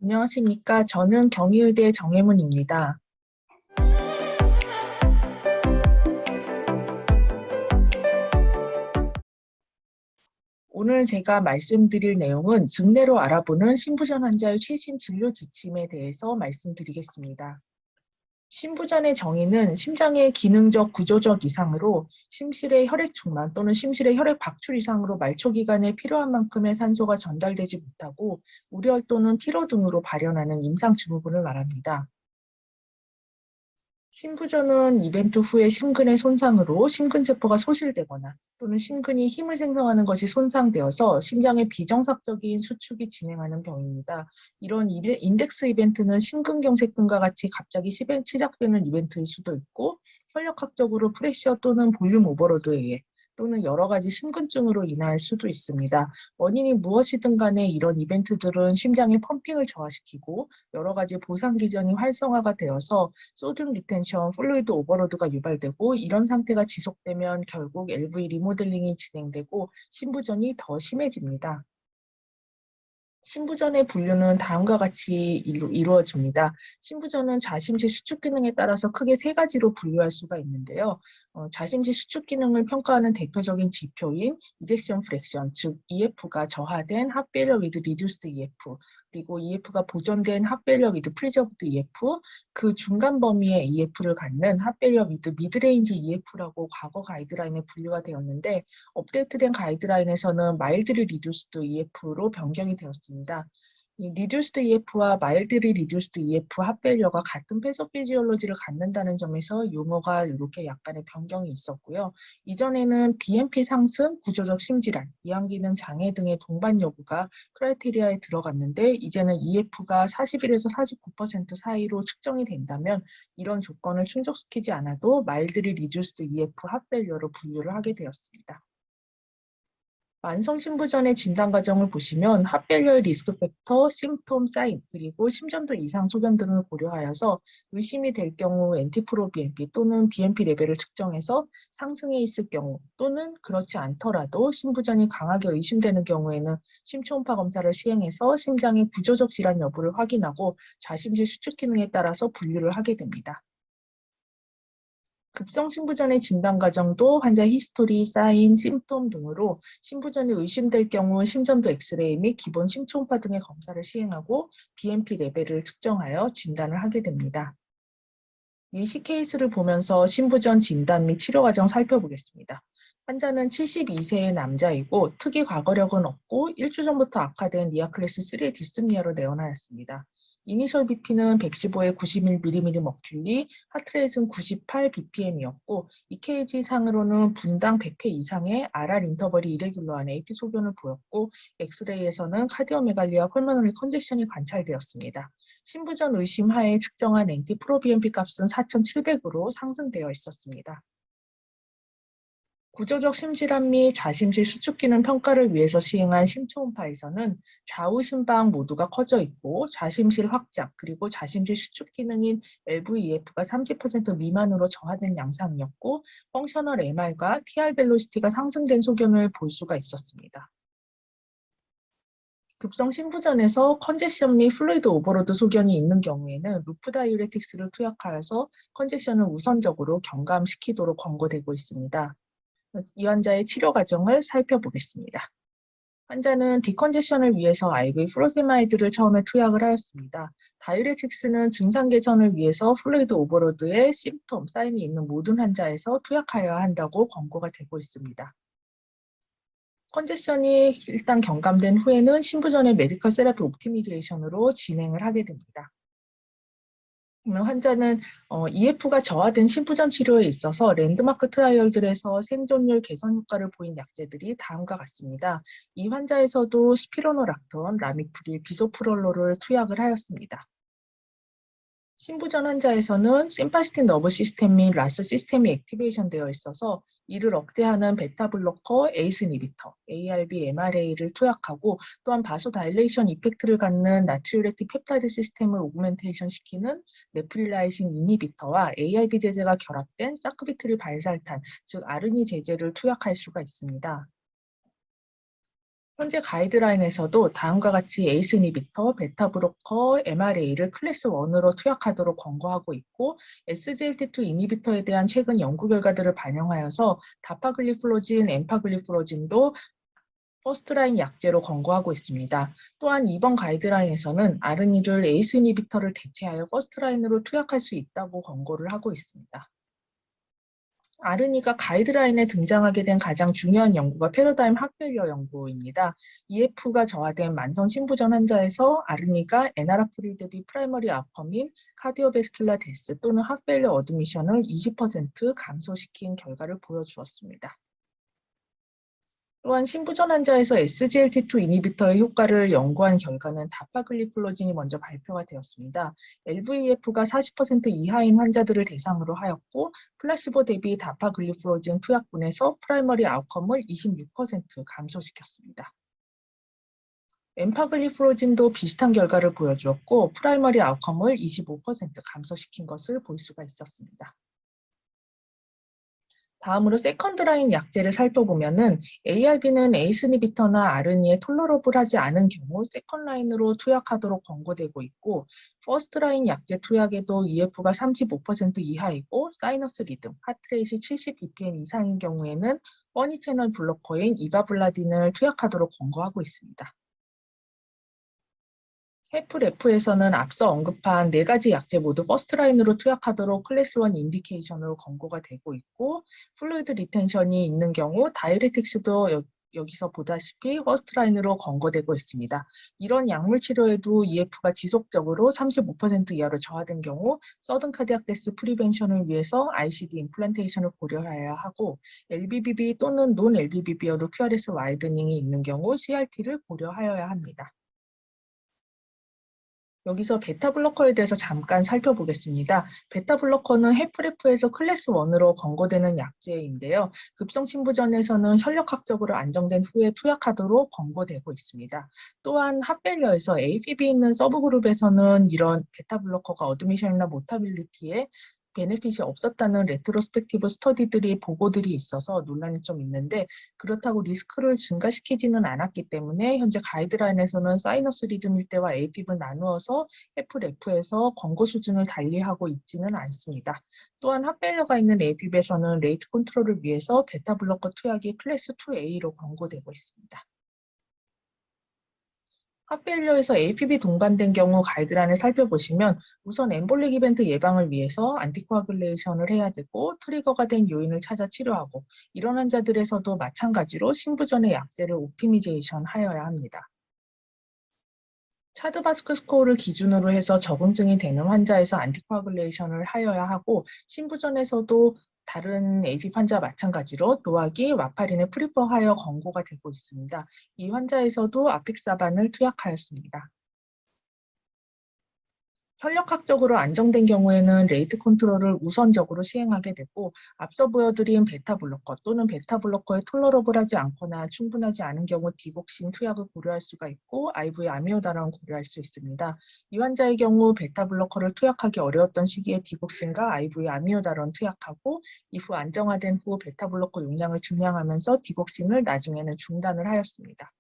안녕하십니까. 저는 경희의대 정혜문입니다. 오늘 제가 말씀드릴 내용은 증례로 알아보는 심부전 환자의 최신 진료 지침에 대해서 말씀드리겠습니다. 심부전의 정의는 심장의 기능적 구조적 이상으로 심실의 혈액 충만 또는 심실의 혈액 박출 이상으로 말초 기관에 필요한 만큼의 산소가 전달되지 못하고 우열 또는 피로 등으로 발현하는 임상 증후군을 말합니다. 심부전은 이벤트 후의 심근의 손상으로 심근세포가 소실되거나 또는 심근이 힘을 생성하는 것이 손상되어서 심장의 비정상적인 수축이 진행하는 병입니다. 이런 인덱스 이벤트는 심근경색근과 같이 갑자기 시작되는 이벤트일 수도 있고 혈력학적으로 프레셔 또는 볼륨 오버로드에 의해 또는 여러 가지 심근증으로 인할 수도 있습니다. 원인이 무엇이든 간에 이런 이벤트들은 심장의 펌핑을 저하시키고 여러 가지 보상 기전이 활성화가 되어서 소듐 리텐션, 플루이드 오버로드가 유발되고 이런 상태가 지속되면 결국 LV 리모델링이 진행되고 심부전이 더 심해집니다. 심부전의 분류는 다음과 같이 이루어집니다. 심부전은 좌심실 수축 기능에 따라서 크게 세 가지로 분류할 수가 있는데요. 좌심실 수축 기능을 평가하는 대표적인 지표인 이젝션 프랙션, 즉 EF가 저하된 heart failure with reduced EF, 그리고 EF가 보존된 heart failure with preserved EF, 그 중간 범위의 EF를 갖는 heart failure with mid-range EF라고 과거 가이드라인에 분류가 되었는데 업데이트된 가이드라인에서는 mildly reduced EF로 변경이 되었습니다. 이 reduced EF와 mildly reduced EF 핫펠리어가 같은 패소피지올로지를 갖는다는 점에서 용어가 이렇게 약간의 변경이 있었고요. 이전에는 BNP 상승, 구조적 심질환, 이완기능 장애 등의 동반 여부가 크라이테리아에 들어갔는데 이제는 EF가 41에서 49% 사이로 측정이 된다면 이런 조건을 충족시키지 않아도 mildly reduced EF 핫펠리어로 분류를 하게 되었습니다. 만성심부전의 진단 과정을 보시면 핫펠리어의 리스크 팩터, 심톰, 사인, 그리고 심전도 이상 소견 등을 고려하여서 의심이 될 경우 NT-프로BNP 또는 BNP 레벨을 측정해서 상승해 있을 경우 또는 그렇지 않더라도 심부전이 강하게 의심되는 경우에는 심초음파 검사를 시행해서 심장의 구조적 질환 여부를 확인하고 좌심실 수축 기능에 따라서 분류를 하게 됩니다. 급성 심부전의 진단 과정도 환자 히스토리, 사인, 심톰 등으로 심부전이 의심될 경우 심전도 엑스레이 및 기본 심초음파 등의 검사를 시행하고 BNP 레벨을 측정하여 진단을 하게 됩니다. 예시 케이스를 보면서 심부전 진단 및 치료 과정 살펴보겠습니다. 환자는 72세의 남자이고 특이 과거력은 없고 1주 전부터 악화된 니아클래스 3의 디스미아로 내원하였습니다. 이니셜 BP는 115에 91mm 머큐리, 하트레이트는 98 bpm이었고 EKG 상으로는 분당 100회 이상의 RR 인터벌이 이레귤러한 AP 소견을 보였고 엑스레이에서는 카디오메갈리와 펄모너리 컨제션이 관찰되었습니다. 심부전 의심 하에 측정한 NT-프로BNP 값은 4,700으로 상승되어 있었습니다. 구조적 심질환 및 좌심실 수축 기능 평가를 위해서 시행한 심초음파에서는 좌우 심방 모두가 커져 있고 좌심실 확장 그리고 좌심실 수축 기능인 LVEF가 30% 미만으로 저하된 양상이었고 펑셔널 MR과 TR 벨로시티가 상승된 소견을 볼 수가 있었습니다. 급성 심부전에서 컨제션 및 플루이드 오버로드 소견이 있는 경우에는 루프 다이우레틱스를 투약하여서 컨제션을 우선적으로 경감시키도록 권고되고 있습니다. 이 환자의 치료 과정을 살펴보겠습니다. 환자는 디컨제션을 위해서 IV 프로세마이드를 처음에 투약을 하였습니다. 다이우레틱스는 증상 개선을 위해서 플루이드 오버로드에 심톰, 사인이 있는 모든 환자에서 투약하여야 한다고 권고가 되고 있습니다. 컨제션이 일단 경감된 후에는 심부전의 메디컬 세라피 옵티미제이션으로 진행을 하게 됩니다. 환자는 EF가 저하된 심부전 치료에 있어서 랜드마크 트라이얼들에서 생존율 개선 효과를 보인 약제들이 다음과 같습니다. 이 환자에서도 스피로노락톤, 라미프릴, 비소프롤로를 투약을 하였습니다. 심부전 환자에서는 심파스틱 너브 시스템 및 라스 시스템이 액티베이션 되어 있어서 이를 억제하는 베타 블로커, 에이스 이니비터, ARB, MRA를 투약하고 또한 바소 다일레이션 이펙트를 갖는 나트리우레틱 펩타이드 시스템을 오그멘테이션 시키는 네프릴라이신 이니비터와 ARB 제제가 결합된 사크비트릴 발살탄, 즉 아르니 제제를 투약할 수가 있습니다. 현재 가이드라인에서도 다음과 같이 에이스 이니비터, 베타 브로커, MRA를 클래스 1으로 투약하도록 권고하고 있고 SGLT2 이니비터에 대한 최근 연구 결과들을 반영하여서 다파글리플로진, 엠파글리플로진도 퍼스트라인 약제로 권고하고 있습니다. 또한 이번 가이드라인에서는 아르니를 에이스 이니비터를 대체하여 퍼스트라인으로 투약할 수 있다고 권고를 하고 있습니다. 아르니가 가이드라인에 등장하게 된 가장 중요한 연구가 패러다임 핫페일리어 연구입니다. EF가 저하된 만성 심부전 환자에서 아르니가 NRF 대비 프라이머리 아웃컴인 카디오베스큘라 데스 또는 핫페일리어 어드미션을 20% 감소시킨 결과를 보여주었습니다. 또한 심부전 환자에서 SGLT2 이니비터의 효과를 연구한 결과는 다파글리플로진이 먼저 발표가 되었습니다. LVEF가 40% 이하인 환자들을 대상으로 하였고 플라시보 대비 다파글리플로진 투약분에서 프라이머리 아웃컴을 26% 감소시켰습니다. 엠파글리플로진도 비슷한 결과를 보여주었고 프라이머리 아웃컴을 25% 감소시킨 것을 볼 수가 있었습니다. 다음으로 세컨드라인 약제를 살펴보면은 ARB는 에이스 이니비터나 아르니에 톨러러블하지 않은 경우 세컨라인으로 투약하도록 권고되고 있고 퍼스트라인 약제 투약에도 EF가 35% 이하이고 사이너스 리듬, 하트레이트 70 bpm 이상인 경우에는 뻔히 채널 블로커인 이바블라딘을 투약하도록 권고하고 있습니다. 해프레프에서는 앞서 언급한 4가지 약제 모두 퍼스트라인으로 투약하도록 클래스 1 인디케이션으로 권고가 되고 있고 플루이드 리텐션이 있는 경우 다이ure틱스도 여기서 보다시피 퍼스트라인으로 권고되고 있습니다. 이런 약물 치료에도 EF가 지속적으로 35% 이하로 저하된 경우 서든 카디악 데스 프리벤션을 위해서 ICD 임플란테이션을 고려해야 하고 LBBB 또는 논 LBBB여도 QRS 와이드닝이 있는 경우 CRT를 고려하여야 합니다. 여기서 베타 블로커에 대해서 잠깐 살펴보겠습니다. 베타 블로커는 해프레프에서 클래스 1으로 권고되는 약제인데요. 급성 심부전에서는 혈력학적으로 안정된 후에 투약하도록 권고되고 있습니다. 또한 핫벨리어에서 APB 있는 서브그룹에서는 이런 베타 블로커가 어드미션이나 모타빌리티에 베네핏이 없었다는 레트로스펙티브 스터디들이 보고들이 있어서 논란이 좀 있는데 그렇다고 리스크를 증가시키지는 않았기 때문에 현재 가이드라인에서는 사이너스 리듬일 때와 AFib을 나누어서 FREF에서 권고 수준을 달리하고 있지는 않습니다. 또한 핫벨러가 있는 AFib에서는 레이트 컨트롤을 위해서 베타 블로커 투약이 클래스 2A로 권고되고 있습니다. 핫벨리어에서 APB 동반된 경우 가이드라인을 살펴보시면 우선 엠볼릭 이벤트 예방을 위해서 안티코아글레이션을 해야 되고 트리거가 된 요인을 찾아 치료하고 이런 환자들에서도 마찬가지로 심부전의 약제를 옵티미제이션 하여야 합니다. 차드바스크 스코어를 기준으로 해서 적응증이 되는 환자에서 안티코아글레이션을 하여야 하고 심부전에서도 다른 AV 환자 마찬가지로 노악이 와파린을 프리퍼하여 권고가 되고 있습니다. 이 환자에서도 아픽사반을 투약하였습니다. 혈력학적으로 안정된 경우에는 레이트 컨트롤을 우선적으로 시행하게 되고 앞서 보여드린 베타 블로커 또는 베타 블로커에 톨러러블하지 않거나 충분하지 않은 경우 디곡신 투약을 고려할 수가 있고 IV 아미오다론을 고려할 수 있습니다. 이 환자의 경우 베타 블로커를 투약하기 어려웠던 시기에 디곡신과 IV 아미오다론 투약하고 이후 안정화된 후 베타 블로커 용량을 증량하면서 디곡신을 나중에는 중단을 하였습니다.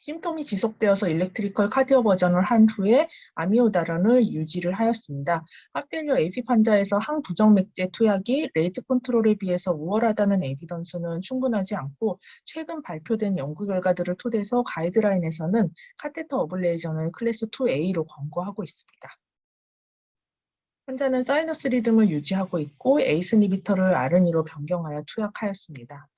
심통이 지속되어서 일렉트리컬 카디오 버전을 한 후에 아미오다론을 유지를 하였습니다. 핫펠리어 AF 환자에서 항부정 맥제 투약이 레이트 컨트롤에 비해서 우월하다는 에비던스는 충분하지 않고 최근 발표된 연구 결과들을 토대해서 가이드라인에서는 카테터 어블레이션을 클래스 2A로 권고하고 있습니다. 환자는 사이너스 리듬을 유지하고 있고 에이스 이니비터를 아르니로 변경하여 투약하였습니다.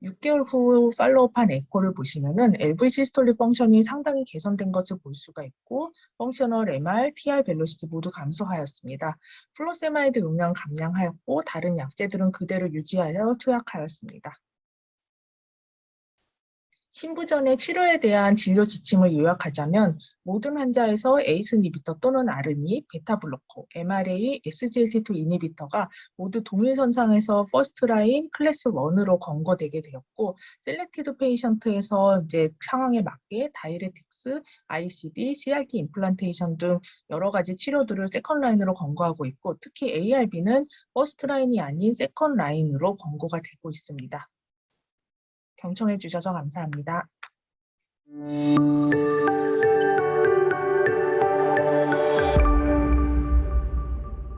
6개월 후 팔로우판 에코를 보시면은 LV 시스톨릭 펑션이 상당히 개선된 것을 볼 수가 있고 펑셔널 MR, TR 벨로시티 모두 감소하였습니다. 플로세마이드 용량 감량하였고 다른 약제들은 그대로 유지하여 투약하였습니다. 신부전의 치료에 대한 진료 지침을 요약하자면 모든 환자에서 에이스 이니비터 또는 아르니, 베타 블로커, MRA, SGLT2 이니비터가 모두 동일 선상에서 퍼스트라인 클래스 1으로 권고되게 되었고 셀렉티드 페이션트에서 이제 상황에 맞게 다이레틱스, ICD, CRT 임플란테이션 등 여러 가지 치료들을 세컨 라인으로 권고하고 있고 특히 ARB는 퍼스트 라인이 아닌 세컨 라인으로 권고가 되고 있습니다. 경청해 주셔서 감사합니다.